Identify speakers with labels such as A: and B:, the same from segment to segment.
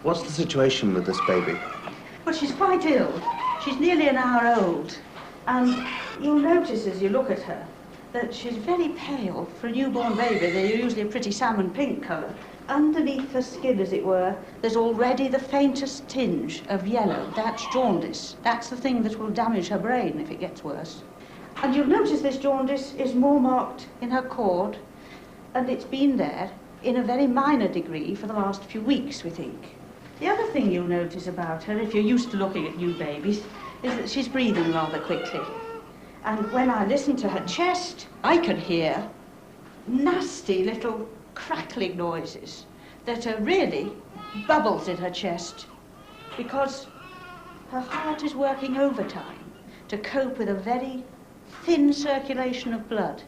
A: What's the situation with this baby?
B: Well, she's quite ill. She's nearly an hour old. And you'll notice as you look at her that she's very pale. For a newborn baby, they're usually a pretty salmon pink colour. Underneath her skin, as it were, there's already the faintest tinge of yellow. That's jaundice. That's the thing that will damage her brain if it gets worse. And you'll notice this jaundice is more marked in her cord, and it's been there in a very minor degree for the last few weeks, we think. The other thing you'll notice about her, if you're used to looking at new babies, is that she's breathing rather quickly. And when I listen to her chest, I can hear nasty little crackling noises that are really bubbles in her chest, because her heart is working overtime to cope with a very thin circulation of blood.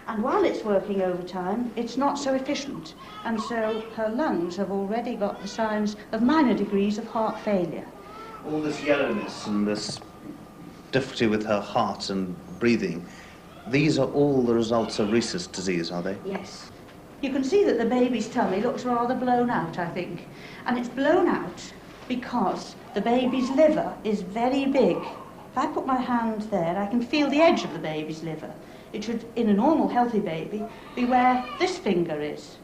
B: And while it's working overtime, it's not so efficient. And so her lungs have already got the signs of minor degrees of heart failure.
A: All this yellowness and this difficulty with her heart and breathing, these are all the results of Rhesus disease, are they?
B: Yes. You can see that the baby's tummy looks rather blown out, I think. And it's blown out because the baby's liver is very big. If I put my hand there, I can feel the edge of the baby's liver. It should, in a normal, healthy baby, be where this finger is.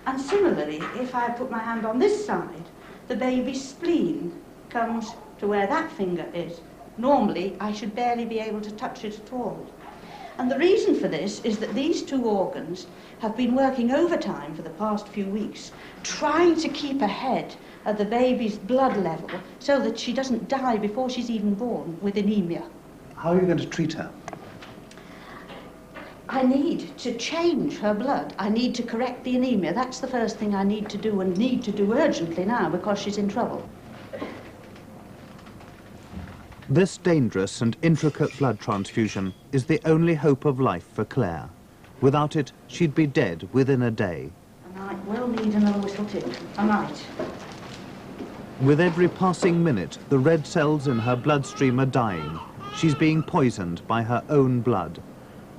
B: And similarly, if I put my hand on this side, the baby's spleen comes to where that finger is. Normally, I should barely be able to touch it at all. And the reason for this is that these two organs have been working overtime for the past few weeks, trying to keep ahead of the baby's blood level so that she doesn't die before she's even born with anemia.
A: How are you going to treat her?
B: I need to change her blood. I need to correct the anemia. That's the first thing I need to do, and need to do urgently now because she's in trouble.
C: This dangerous and intricate blood transfusion is the only hope of life for Claire. Without it, she'd be dead within a day.
B: I might well need another whistle tip. I might.
C: With every passing minute, the red cells in her bloodstream are dying. She's being poisoned by her own blood.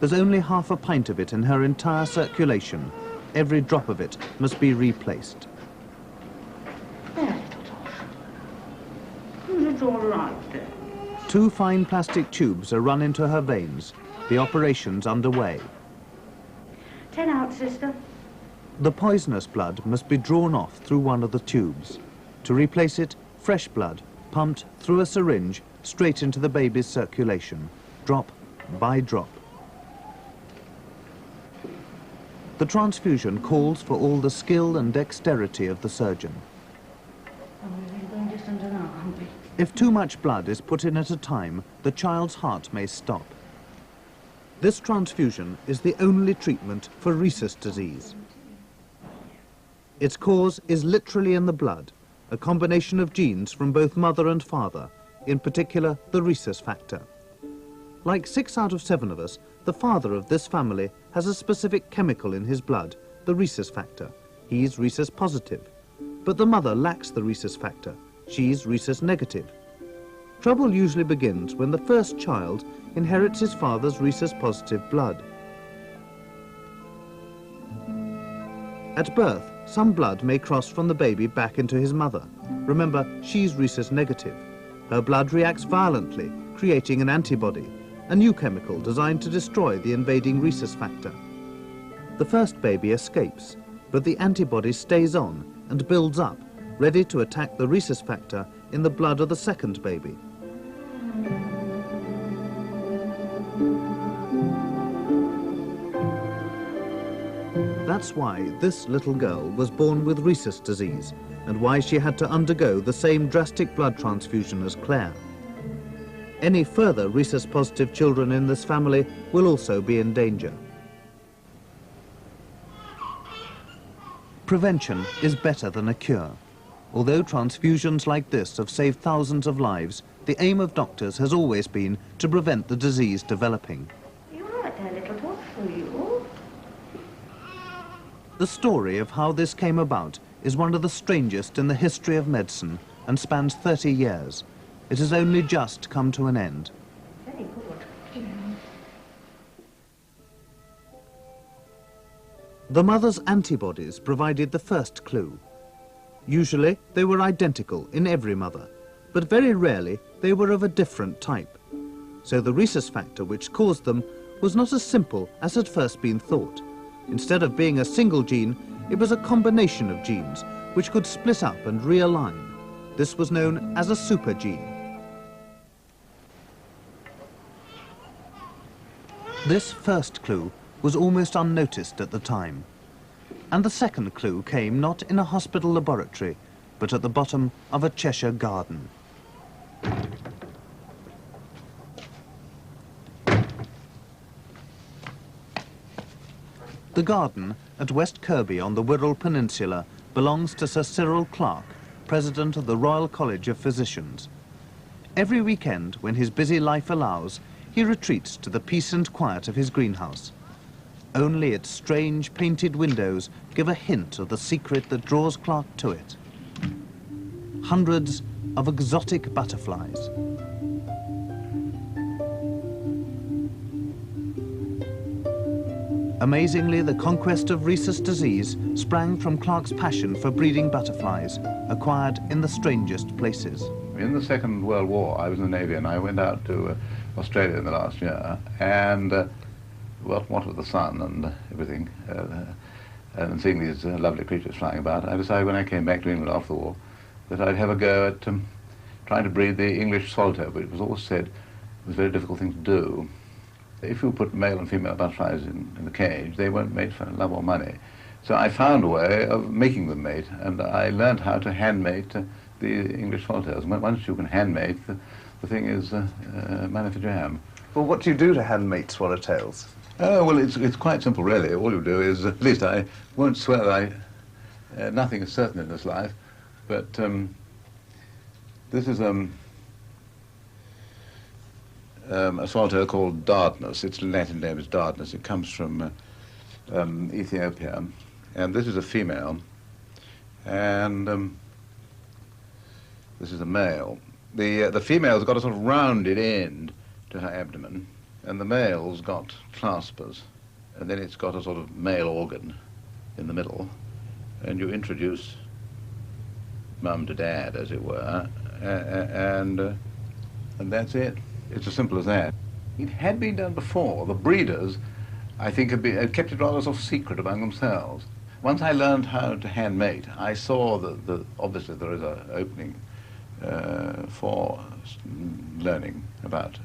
C: There's only half a pint of it in her entire circulation. Every drop of it must be replaced.
B: There, little Tosh. It's all right there.
C: 2 fine plastic tubes are run into her veins. The operation's underway.
B: 10 out, sister.
C: The poisonous blood must be drawn off through one of the tubes. To replace it, fresh blood, pumped through a syringe straight into the baby's circulation, drop by drop. The transfusion calls for all the skill and dexterity of the surgeon.
B: Oh, we're going distant now, aren't we?
C: If too much blood is put in at a time, the child's heart may stop. This transfusion is the only treatment for Rhesus disease. Its cause is literally in the blood, a combination of genes from both mother and father, in particular the Rhesus factor. Like 6 out of 7 of us, the father of this family has a specific chemical in his blood, the Rhesus factor. He's Rhesus positive. But the mother lacks the Rhesus factor. She's Rhesus negative. Trouble usually begins when the first child inherits his father's Rhesus positive blood. At birth, some blood may cross from the baby back into his mother. Remember, she's Rhesus negative. Her blood reacts violently, creating an antibody, a new chemical designed to destroy the invading Rhesus factor. The first baby escapes, but the antibody stays on and builds up, ready to attack the Rhesus factor in the blood of the second baby. That's why this little girl was born with Rhesus disease, and why she had to undergo the same drastic blood transfusion as Claire. Any further Rhesus-positive children in this family will also be in danger. Prevention is better than a cure. Although transfusions like this have saved thousands of lives, the aim of doctors has always been to prevent the disease developing.
B: You're right there, little Tosh, are you?
C: The story of how this came about is one of the strangest in the history of medicine and spans 30 years. It has only just come to an end.
B: Very good.
C: The mother's antibodies provided the first clue. Usually, they were identical in every mother, but very rarely they were of a different type. So the rhesus factor which caused them was not as simple as had first been thought. Instead of being a single gene, it was a combination of genes which could split up and realign. This was known as a supergene. This first clue was almost unnoticed at the time. And the second clue came not in a hospital laboratory, but at the bottom of a Cheshire garden. The garden at West Kirby on the Wirral Peninsula belongs to Sir Cyril Clarke, President of the Royal College of Physicians. Every weekend, when his busy life allows, he retreats to the peace and quiet of his greenhouse. Only its strange painted windows give a hint of the secret that draws Clarke to it. Hundreds of exotic butterflies. Amazingly, the conquest of Rhesus disease sprang from Clarke's passion for breeding butterflies, acquired in the strangest places.
D: In the Second World War, I was in the Navy and I went out to Australia in the last year, and what with the sun and everything, and seeing these lovely creatures flying about, I decided when I came back to England after the war that I'd have a go at trying to breed the English swallowtail, but it was always said it was a very difficult thing to do. If you put male and female butterflies in the cage, they weren't made for love or money. So I found a way of making them mate, and I learned how to hand-mate the English swallowtails. Once you can hand-mate, the thing is money for jam.
A: Well, what do you do to hand-mate swallowtails?
D: Oh, well, it's quite simple, really. All you do is, at least I won't swear that nothing is certain in this life, but this is a swallowtail called Dardanus. Its Latin name is Dardanus. It comes from Ethiopia, and this is a female, and this is a male. The female's got a sort of rounded end to her abdomen, and the male's got claspers, and then it's got a sort of male organ in the middle, and you introduce mum to dad, as it were, and that's it. It's as simple as that. It had been done before. The breeders, I think, had kept it rather sort of secret among themselves. Once I learned how to hand mate, I saw that obviously there is an opening for learning about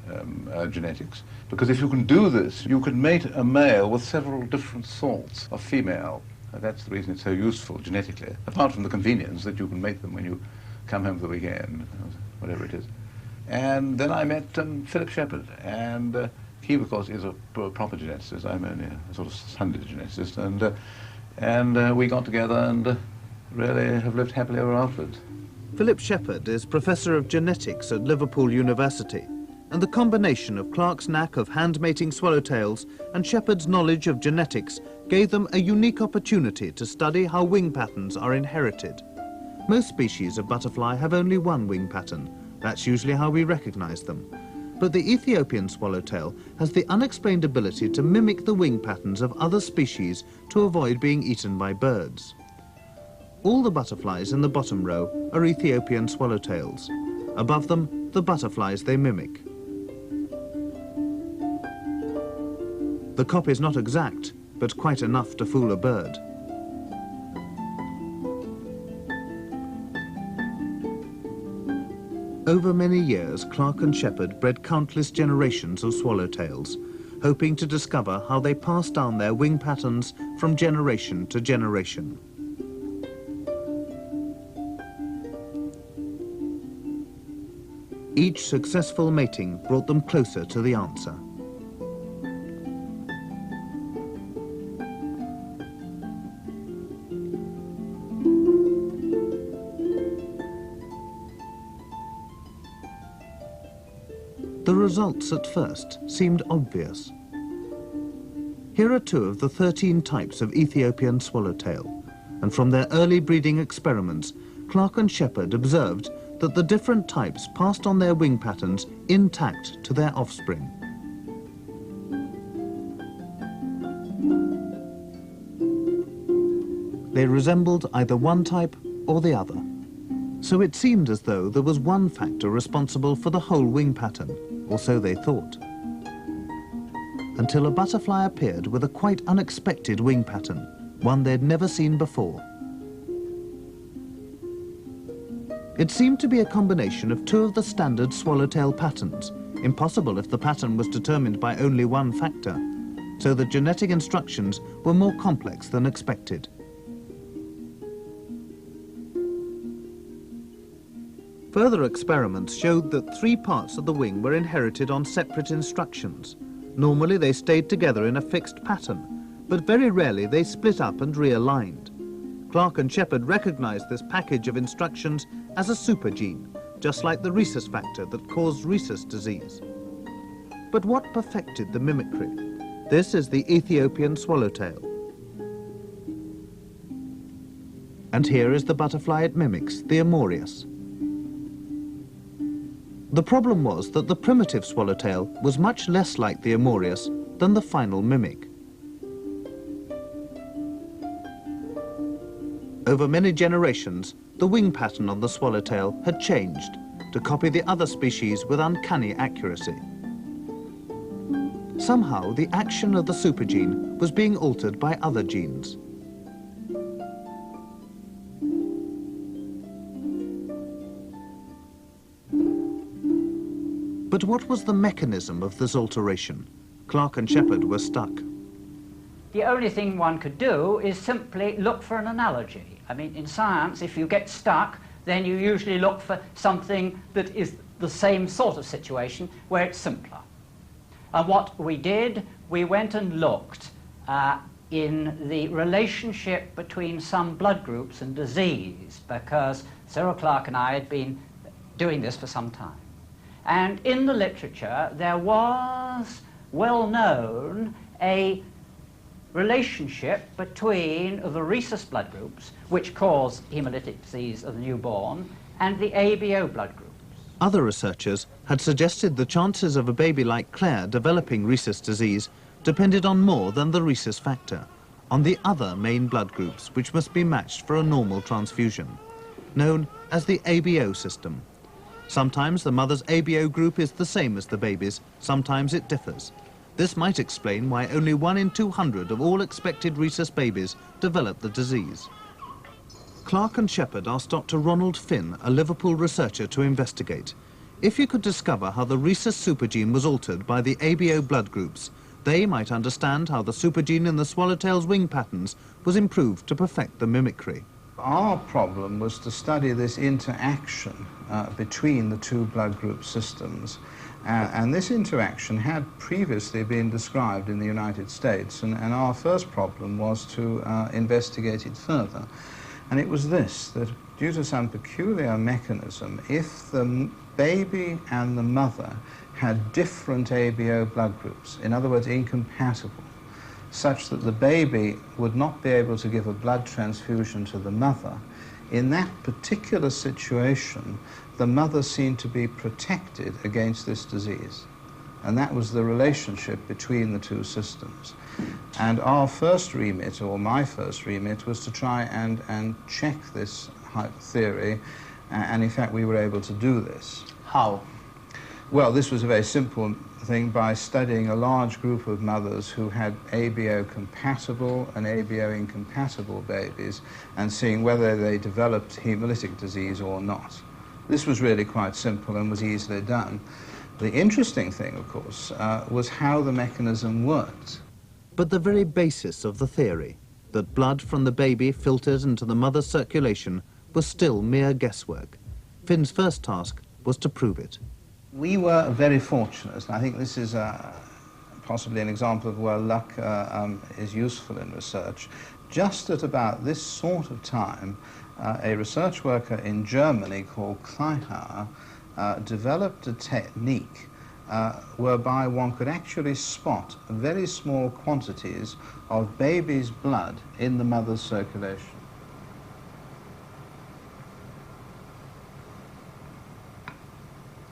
D: genetics. Because if you can do this, you can mate a male with several different sorts of female. That's the reason it's so useful genetically, apart from the convenience that you can mate them when you come home for the weekend, whatever it is. And then I met Philip Shepherd, and he, of course, is a proper geneticist. I'm only a sort of Sunday geneticist, and we got together and really have lived happily ever afterwards.
C: Philip Shepherd is Professor of Genetics at Liverpool University, and the combination of Clarke's knack of hand-mating swallowtails and Shepherd's knowledge of genetics gave them a unique opportunity to study how wing patterns are inherited. Most species of butterfly have only one wing pattern. That's usually how we recognize them. But the Ethiopian swallowtail has the unexplained ability to mimic the wing patterns of other species to avoid being eaten by birds. All the butterflies in the bottom row are Ethiopian swallowtails. Above them, the butterflies they mimic. The copy is not exact, but quite enough to fool a bird. Over many years, Clarke and Shepherd bred countless generations of swallowtails, hoping to discover how they pass down their wing patterns from generation to generation. Each successful mating brought them closer to the answer. The results at first seemed obvious. Here are two of the 13 types of Ethiopian swallowtail, and from their early breeding experiments, Clarke and Shepherd observed that the different types passed on their wing patterns intact to their offspring. They resembled either one type or the other. So it seemed as though there was one factor responsible for the whole wing pattern, or so they thought. Until a butterfly appeared with a quite unexpected wing pattern, one they'd never seen before. It seemed to be a combination of two of the standard swallowtail patterns, impossible if the pattern was determined by only one factor, so the genetic instructions were more complex than expected. Further experiments showed that 3 parts of the wing were inherited on separate instructions. Normally they stayed together in a fixed pattern, but very rarely they split up and realigned. Clark and Shepherd recognized this package of instructions as a supergene, just like the Rhesus factor that caused Rhesus disease. But what perfected the mimicry? This is the Ethiopian swallowtail. And here is the butterfly it mimics, the Amorius. The problem was that the primitive swallowtail was much less like the Amorius than the final mimic. Over many generations, the wing pattern on the swallowtail had changed to copy the other species with uncanny accuracy. Somehow, the action of the supergene was being altered by other genes. But what was the mechanism of this alteration? Clark and Shepherd were stuck.
E: The only thing one could do is simply look for an analogy. I mean, in science, if you get stuck, then you usually look for something that is the same sort of situation where it's simpler. And what we did, we went and looked in the relationship between some blood groups and disease, because Cyril Clark and I had been doing this for some time. And in the literature, there was well known a relationship between the Rhesus blood groups, which cause hemolytic disease of the newborn, and the ABO blood groups.
C: Other researchers had suggested the chances of a baby like Claire developing Rhesus disease depended on more than the Rhesus factor, on the other main blood groups which must be matched for a normal transfusion, known as the ABO system. Sometimes the mother's ABO group is the same as the baby's, sometimes it differs. This might explain why only 1 in 200 of all expected Rhesus babies develop the disease. Clark and Shepherd asked Dr. Ronnie Finn, a Liverpool researcher, to investigate. If you could discover how the Rhesus supergene was altered by the ABO blood groups, they might understand how the supergene in the swallowtail's wing patterns was improved to perfect the mimicry.
F: Our problem was to study this interaction between the two blood group systems. And this interaction had previously been described in the United States, and our first problem was to investigate it further. And it was this, that due to some peculiar mechanism, if the baby and the mother had different ABO blood groups, in other words, incompatible, such that the baby would not be able to give a blood transfusion to the mother, in that particular situation, the mother seemed to be protected against this disease. And that was the relationship between the two systems. And our first remit, or my first remit, was to try and check this theory, and in fact we were able to do this.
A: How?
F: Well, this was a very simple thing by studying a large group of mothers who had ABO compatible and ABO incompatible babies and seeing whether they developed hemolytic disease or not. This was really quite simple and was easily done. The interesting thing, of course, was how the mechanism worked.
C: But the very basis of the theory, that blood from the baby filtered into the mother's circulation, was still mere guesswork. Finn's first task was to prove it.
F: We were very fortunate, and I think this is possibly an example of where luck is useful in research. Just at about this sort of time, a research worker in Germany called Kleihauer developed a technique whereby one could actually spot very small quantities of baby's blood in the mother's circulation.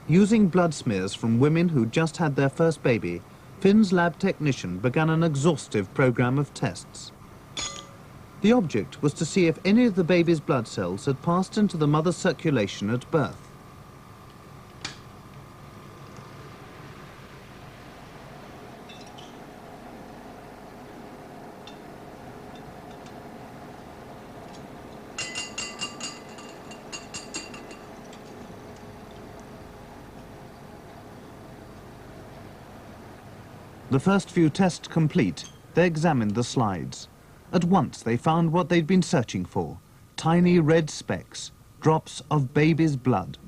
C: Using blood smears from women who just had their first baby, Finn's lab technician began an exhaustive program of tests. The object was to see if any of the baby's blood cells had passed into the mother's circulation at birth. The first few tests complete, they examined the slides. At once they found what they'd been searching for: tiny red specks, drops of baby's blood.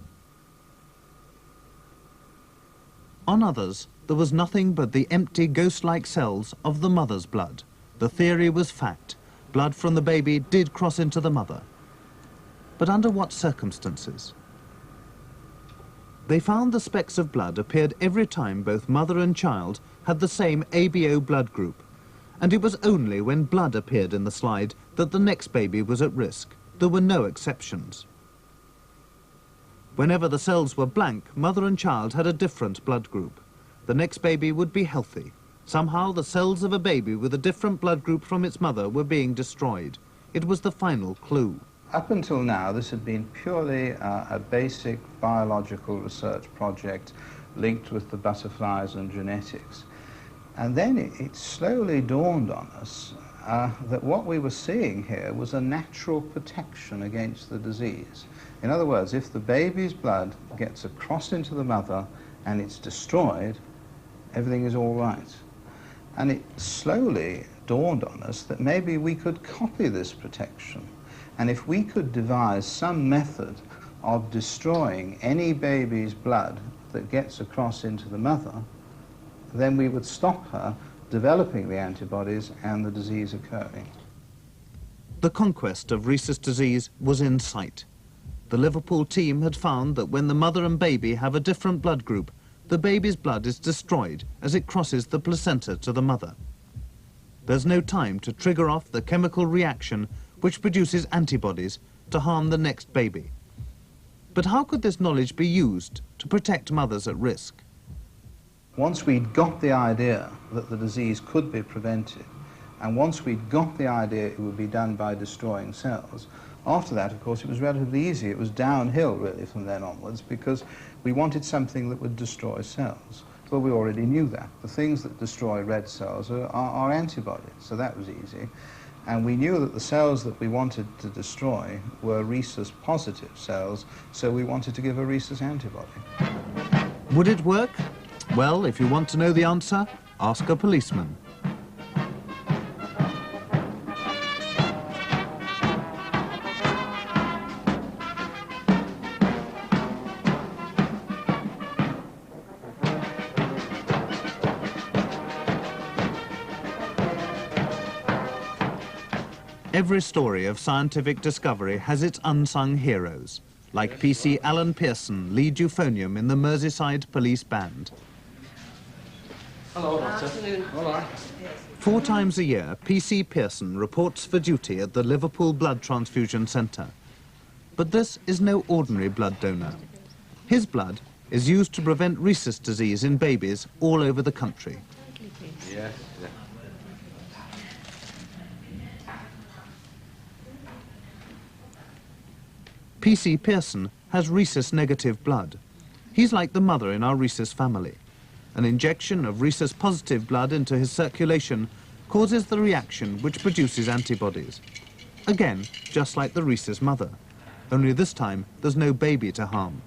C: On others, there was nothing but the empty ghost-like cells of the mother's blood. The theory was fact. Blood from the baby did cross into the mother. But under what circumstances? They found the specks of blood appeared every time both mother and child had the same ABO blood group, and it was only when blood appeared in the slide that the next baby was at risk. There were no exceptions. Whenever the cells were blank, mother and child had a different blood group. The next baby would be healthy. Somehow the cells of a baby with a different blood group from its mother were being destroyed. It was the final clue.
F: Up until now, this had been purely a basic biological research project linked with the butterflies and genetics. And then it slowly dawned on us that what we were seeing here was a natural protection against the disease. In other words, if the baby's blood gets across into the mother and it's destroyed, everything is all right. And it slowly dawned on us that maybe we could copy this protection. And if we could devise some method of destroying any baby's blood that gets across into the mother, then we would stop her developing the antibodies and the disease occurring.
C: The conquest of Rhesus disease was in sight. The Liverpool team had found that when the mother and baby have a different blood group, the baby's blood is destroyed as it crosses the placenta to the mother. There's no time to trigger off the chemical reaction which produces antibodies to harm the next baby. But how could this knowledge be used to protect mothers at risk?
F: Once we'd got the idea that the disease could be prevented, and once we'd got the idea it would be done by destroying cells, after that, of course, it was relatively easy. It was downhill, really, from then onwards, because we wanted something that would destroy cells. Well, we already knew that. The things that destroy red cells are antibodies, so that was easy. And we knew that the cells that we wanted to destroy were Rhesus-positive cells, so we wanted to give a Rhesus antibody.
C: Would it work? Well, if you want to know the answer, ask a policeman. Every story of scientific discovery has its unsung heroes, like PC Alan Pearson, lead euphonium in the Merseyside Police Band.
G: Hello, Doctor. Afternoon. Hello.
C: 4 times a year, PC Pearson reports for duty at the Liverpool Blood Transfusion Centre. But this is no ordinary blood donor. His blood is used to prevent Rhesus disease in babies all over the country.
G: Yes.
C: PC Pearson has Rhesus-negative blood. He's like the mother in our Rhesus family. An injection of Rhesus-positive blood into his circulation causes the reaction which produces antibodies. Again, just like the Rhesus mother, only this time there's no baby to harm.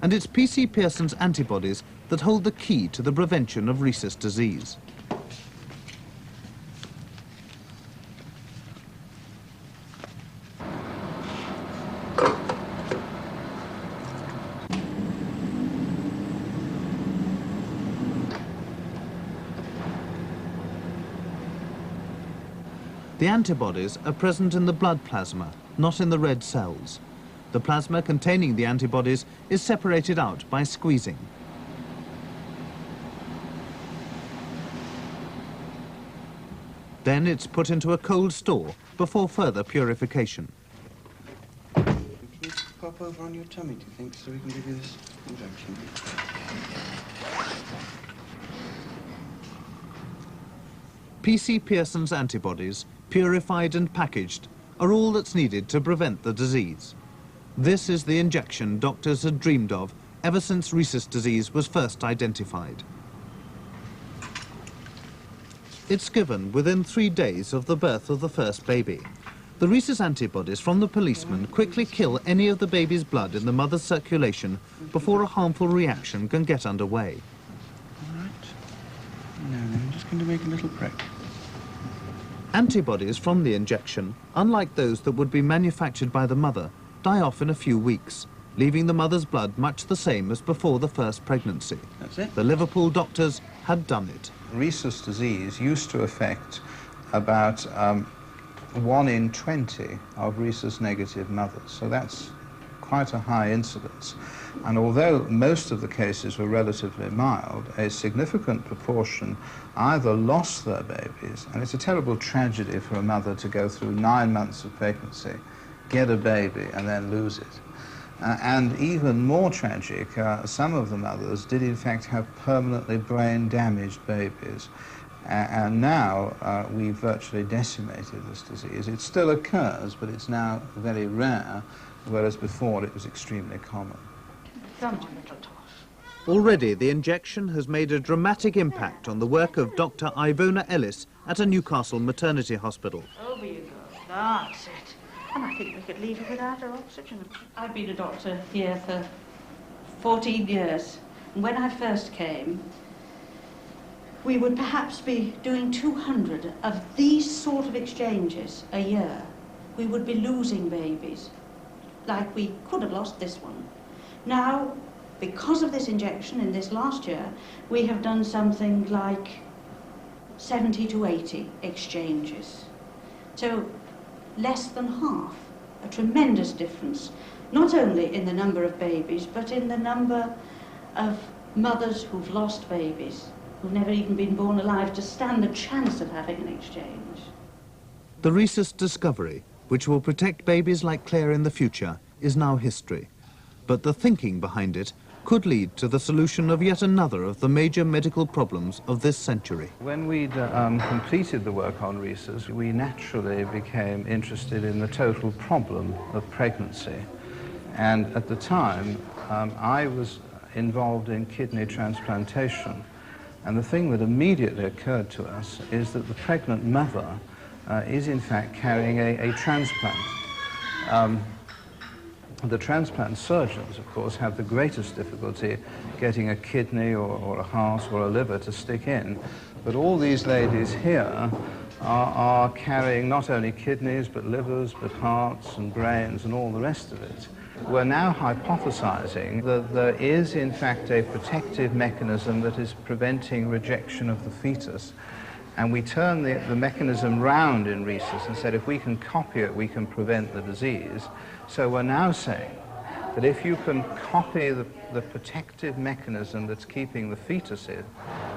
C: And it's PC Pearson's antibodies that hold the key to the prevention of Rhesus disease. The antibodies are present in the blood plasma, not in the red cells. The plasma containing the antibodies is separated out by squeezing. Then it's put into a cold store before further purification.
G: Can you pop over on your tummy, do you think, so we can give you this injection?
C: PC Pearson's antibodies purified and packaged, are all that's needed to prevent the disease. This is the injection doctors had dreamed of ever since Rhesus disease was first identified. It's given within 3 days of the birth of the first baby. The Rhesus antibodies from the policeman quickly kill any of the baby's blood in the mother's circulation before a harmful reaction can get underway.
G: All right. Now then, I'm just going to make a little prick.
C: Antibodies from the injection, unlike those that would be manufactured by the mother, die off in a few weeks, leaving the mother's blood much the same as before the first pregnancy.
G: That's it.
C: The Liverpool doctors had done it.
F: Rhesus disease used to affect about 1 in 20 of rhesus-negative mothers, so that's quite a high incidence. And although most of the cases were relatively mild, a significant proportion either lost their babies, and it's a terrible tragedy for a mother to go through 9 months of pregnancy, get a baby, and then lose it. And even more tragic, some of the mothers did in fact have permanently brain-damaged babies. And now we've virtually decimated this disease. It still occurs, but it's now very rare, whereas before it was extremely common.
B: Come on, little toss.
C: Already, the injection has made a dramatic impact on the work of Dr. Ivona Ellis at a Newcastle maternity hospital.
B: Over you go. That's it. And I think we could leave it without her oxygen. I've been a doctor here for 14 years. And when I first came, we would perhaps be doing 200 of these sort of exchanges a year. We would be losing babies, like we could have lost this one. Now, because of this injection in this last year, we have done something like 70 to 80 exchanges. So, less than half, a tremendous difference, not only in the number of babies, but in the number of mothers who've lost babies, who've never even been born alive to stand the chance of having an exchange.
C: The Rhesus discovery, which will protect babies like Claire in the future, is now history. But the thinking behind it could lead to the solution of yet another of the major medical problems of this century.
F: When we'd completed the work on Rhesus, we naturally became interested in the total problem of pregnancy. And at the time, I was involved in kidney transplantation. And the thing that immediately occurred to us is that the pregnant mother is in fact carrying a transplant. The transplant surgeons, of course, have the greatest difficulty getting a kidney or a heart or a liver to stick in. But all these ladies here are carrying not only kidneys, but livers, but hearts and brains and all the rest of it. We're now hypothesizing that there is, in fact, a protective mechanism that is preventing rejection of the fetus. And we turn the mechanism round in Rhesus and said, if we can copy it, we can prevent the disease. So we're now saying that if you can copy the protective mechanism that's keeping the fetus in,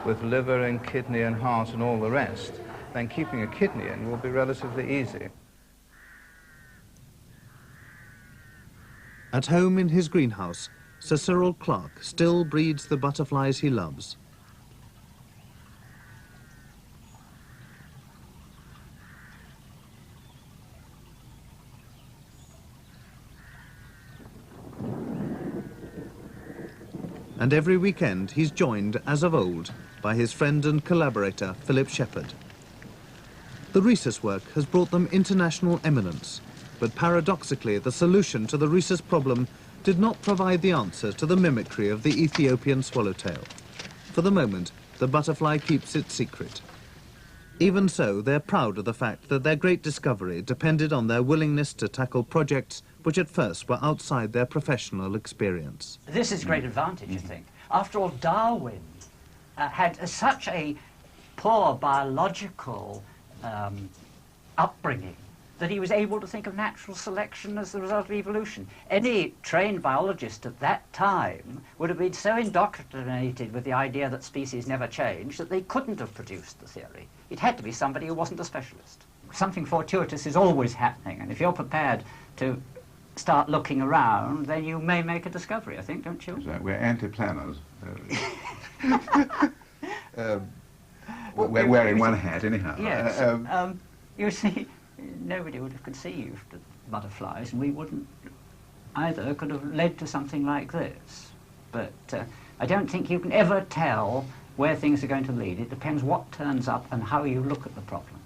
F: with liver and kidney and heart and all the rest, then keeping a kidney in will be relatively easy.
C: At home in his greenhouse, Sir Cyril Clarke still breeds the butterflies he loves. And every weekend he's joined, as of old, by his friend and collaborator, Philip Shepherd. The Rhesus work has brought them international eminence, but paradoxically the solution to the Rhesus problem did not provide the answer to the mimicry of the Ethiopian swallowtail. For the moment, the butterfly keeps its secret. Even so, they're proud of the fact that their great discovery depended on their willingness to tackle projects which at first were outside their professional experience.
E: This is a great advantage, I think. After all, Darwin had such a poor biological upbringing that he was able to think of natural selection as the result of evolution. Any trained biologist at that time would have been so indoctrinated with the idea that species never change that they couldn't have produced the theory. It had to be somebody who wasn't a specialist. Something fortuitous is always happening, and if you're prepared to start looking around, then you may make a discovery, I think, don't you?
D: Exactly. We're anti-planners. We're wearing one hat, anyhow.
E: Yes. You see, nobody would have conceived of butterflies, and we wouldn't either could have led to something like this. But I don't think you can ever tell where things are going to lead. It depends what turns up and how you look at the problem.